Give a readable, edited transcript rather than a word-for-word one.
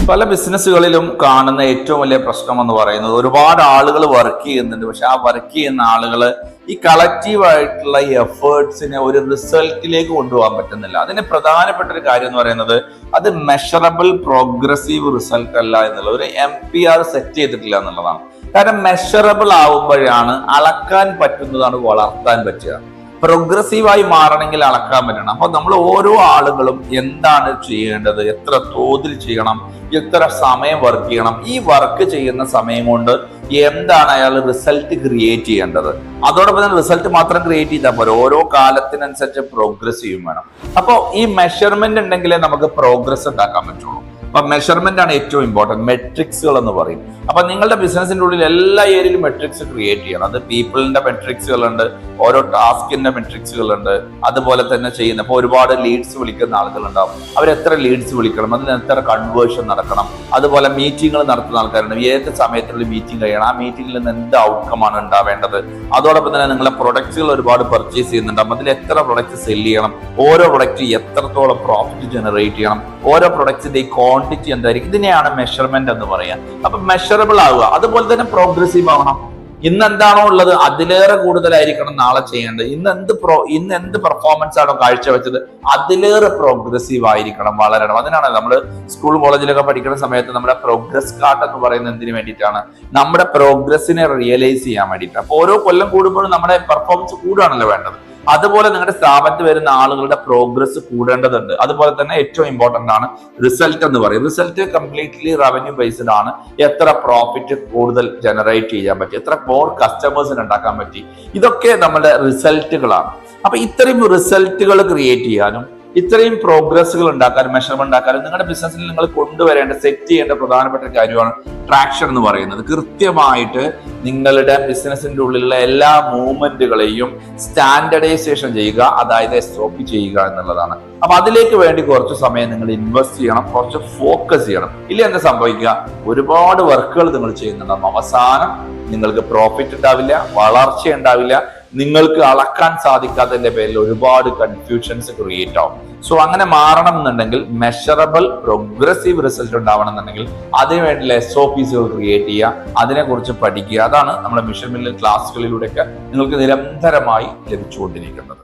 പല ബിസിനസ്സുകളിലും കാണുന്ന ഏറ്റവും വലിയ പ്രശ്നം എന്ന് പറയുന്നത് ഒരുപാട് ആളുകൾ വർക്ക് ചെയ്യുന്നുണ്ട്. പക്ഷെ ആ വർക്ക് ചെയ്യുന്ന ആളുകൾ ഈ കളക്റ്റീവ് ആയിട്ടുള്ള എഫേർട്സിനെ ഒരു റിസൾട്ടിലേക്ക് കൊണ്ടുപോകാൻ പറ്റുന്നില്ല. അതിന് പ്രധാനപ്പെട്ട ഒരു കാര്യം എന്ന് പറയുന്നത് അത് മെഷറബിൾ പ്രോഗ്രസീവ് റിസൾട്ട് അല്ല എന്നുള്ളത്, ഒരു MPR സെറ്റ് ചെയ്തിട്ടില്ല എന്നുള്ളതാണ്. കാരണം മെഷറബിൾ ആവുമ്പോഴാണ് അളക്കാൻ പറ്റുന്നതാണ് വളർത്താൻ പറ്റുക. പ്രോഗ്രസീവായി മാറണമെങ്കിൽ അളക്കാൻ പറ്റണം. അപ്പൊ നമ്മൾ ഓരോ ആളുകളും എന്താണ് ചെയ്യേണ്ടത്, എത്ര തോതിൽ ചെയ്യണം, എത്ര സമയം വർക്ക് ചെയ്യണം, ഈ വർക്ക് ചെയ്യുന്ന സമയം കൊണ്ട് എന്താണ് അയാൾ റിസൾട്ട് ക്രിയേറ്റ് ചെയ്യേണ്ടത്. അതോടൊപ്പം തന്നെ റിസൾട്ട് മാത്രം ക്രിയേറ്റ് ചെയ്താൽ പോരാ, ഓരോ കാലത്തിനനുസരിച്ച് പ്രോഗ്രസ് ചെയ്യും വേണം. അപ്പോൾ ഈ മെഷർമെന്റ് ഉണ്ടെങ്കിലേ നമുക്ക് പ്രോഗ്രസ് ഉണ്ടാക്കാൻ പറ്റുള്ളൂ. അപ്പൊ മെഷർമെന്റ് ആണ് ഏറ്റവും ഇമ്പോർട്ടൻറ്റ്. മെട്രിക്സുകൾ എന്ന് പറയും. അപ്പൊ നിങ്ങളുടെ ബിസിനസിന്റെ ഉള്ളിൽ എല്ലാ ഏരിയയിലും മെട്രിക്സ് ക്രിയേറ്റ് ചെയ്യണം. അത് പീപ്പിളിന്റെ മെട്രിക്സുകളുണ്ട്, ഓരോ ടാസ്കിന്റെ മെട്രിക്സുകളുണ്ട്, അതുപോലെ തന്നെ ചെയ്യുന്ന ഇപ്പോൾ ഒരുപാട് ലീഡ്സ് വിളിക്കുന്ന ആളുകളുണ്ടാവും. അവരെത്ര ലീഡ്സ് വിളിക്കണം, അതിന് എത്ര കൺവേർഷൻ നടക്കണം, അതുപോലെ മീറ്റിങ്ങുകൾ നടത്തുന്ന ആൾക്കാരുണ്ട്. ഏത് സമയത്തുള്ള മീറ്റിംഗ് കഴിയണം, ആ മീറ്റിംഗിൽ നിന്ന് എന്ത് ഔട്ട്കമാണ് ഉണ്ടാവേണ്ടത്. അതോടൊപ്പം തന്നെ നിങ്ങളെ പ്രൊഡക്ട്സുകൾ ഒരുപാട് പർച്ചേസ് ചെയ്യുന്നുണ്ടാവും, അതിൽ എത്ര പ്രൊഡക്റ്റ് സെല് ചെയ്യണം, ഓരോ പ്രൊഡക്റ്റ് എത്രത്തോളം പ്രോഫിറ്റ് ജനറേറ്റ് ചെയ്യണം, ഓരോ പ്രൊഡക്റ്റിന്റെ ക്വാണ്ടിറ്റി എന്തായിരിക്കും, ഇതിനെയാണ് മെഷർമെന്റ് എന്ന് പറയുക. അപ്പൊ മെഷറബിൾ ആവുക, അതുപോലെ തന്നെ പ്രോഗ്രസീവ് ആവണം. ഇന്ന് എന്താണോ ഉള്ളത് അതിലേറെ കൂടുതലായിരിക്കണം നാളെ ചെയ്യേണ്ടത്. ഇന്ന് എന്ത് പെർഫോമൻസ് ആണോ കാഴ്ചവെച്ചത് അതിലേറെ പ്രോഗ്രസീവ് ആയിരിക്കണം, വളരണം. അതിനാണ് നമ്മൾ സ്കൂൾ കോളേജിലൊക്കെ പഠിക്കുന്ന സമയത്ത് നമ്മുടെ പ്രോഗ്രസ് കാർഡ് എന്ന് പറയുന്നത് എന്തിനു വേണ്ടിയിട്ടാണ്? നമ്മുടെ പ്രോഗ്രസിനെ റിയലൈസ് ചെയ്യാൻ വേണ്ടിയിട്ടാണ്. അപ്പൊ ഓരോ കൊല്ലം കൂടുമ്പോഴും നമ്മുടെ പെർഫോമൻസ് കൂടുകയാണല്ലോ വേണ്ടത്. അതുപോലെ നിങ്ങളുടെ സ്ഥാപനത്തിൽ വരുന്ന ആളുകളുടെ പ്രോഗ്രസ് കൂടേണ്ടതുണ്ട്. അതുപോലെ തന്നെ ഏറ്റവും ഇമ്പോർട്ടന്റ് ആണ് റിസൾട്ട് എന്ന് പറയും. റിസൾട്ട് കംപ്ലീറ്റ്ലി റവന്യൂ ബേസ്ഡ് ആണ്. എത്ര പ്രോഫിറ്റ് കൂടുതൽ ജനറേറ്റ് ചെയ്യാൻ പറ്റി, എത്ര മോർ കസ്റ്റമേഴ്സിന് ഉണ്ടാക്കാൻ പറ്റി, ഇതൊക്കെ നമ്മുടെ റിസൾട്ടുകളാണ്. അപ്പൊ ഇത്രയും റിസൾട്ടുകൾ ക്രിയേറ്റ് ചെയ്യാനും ഇത്രയും പ്രോഗ്രസ്സുകൾ ഉണ്ടാക്കാനും മെഷർമെന്റ് ഉണ്ടാക്കാനും നിങ്ങളുടെ ബിസിനസ്സിൽ നിങ്ങൾ കൊണ്ടുവരേണ്ട സെറ്റ് ചെയ്യേണ്ട പ്രധാനപ്പെട്ട കാര്യമാണ് ട്രാക്ഷൻ എന്ന് പറയുന്നത്. കൃത്യമായിട്ട് നിങ്ങളുടെ ബിസിനസിന്റെ ഉള്ളിലുള്ള എല്ലാ മൂവ്മെന്റുകളെയും സ്റ്റാൻഡർഡൈസേഷൻ ചെയ്യുക, അതായത് SOP ചെയ്യുക എന്നുള്ളതാണ്. അപ്പൊ അതിലേക്ക് വേണ്ടി കുറച്ച് സമയം നിങ്ങൾ ഇൻവെസ്റ്റ് ചെയ്യണം, കുറച്ച് ഫോക്കസ് ചെയ്യണം. ഇല്ല എന്താ സംഭവിക്കുക, ഒരുപാട് വർക്കുകൾ നിങ്ങൾ ചെയ്യുന്നുണ്ടാവും, അവസാനം നിങ്ങൾക്ക് പ്രോഫിറ്റ് ഉണ്ടാവില്ല, വളർച്ച ഉണ്ടാവില്ല, നിങ്ങൾക്ക് അളക്കാൻ സാധിക്കാത്തതിന്റെ പേരിൽ ഒരുപാട് കൺഫ്യൂഷൻസ് ക്രിയേറ്റ് ആവും. സോ അങ്ങനെ മാറണം എന്നുണ്ടെങ്കിൽ മെഷറബിൾ പ്രോഗ്രസീവ് റിസൾട്ട് ഉണ്ടാവണം എന്നുണ്ടെങ്കിൽ അതിനുവേണ്ടിയുള്ള SOPസുകൾ ക്രിയേറ്റ് ചെയ്യുക, അതിനെക്കുറിച്ച് പഠിക്കുക. അതാണ് നമ്മുടെ മിഷൻ മില്യൺ ക്ലാസ്സുകളിലൂടെയൊക്കെ നിങ്ങൾക്ക് നിരന്തരമായി ലഭിച്ചുകൊണ്ടിരിക്കുന്നത്.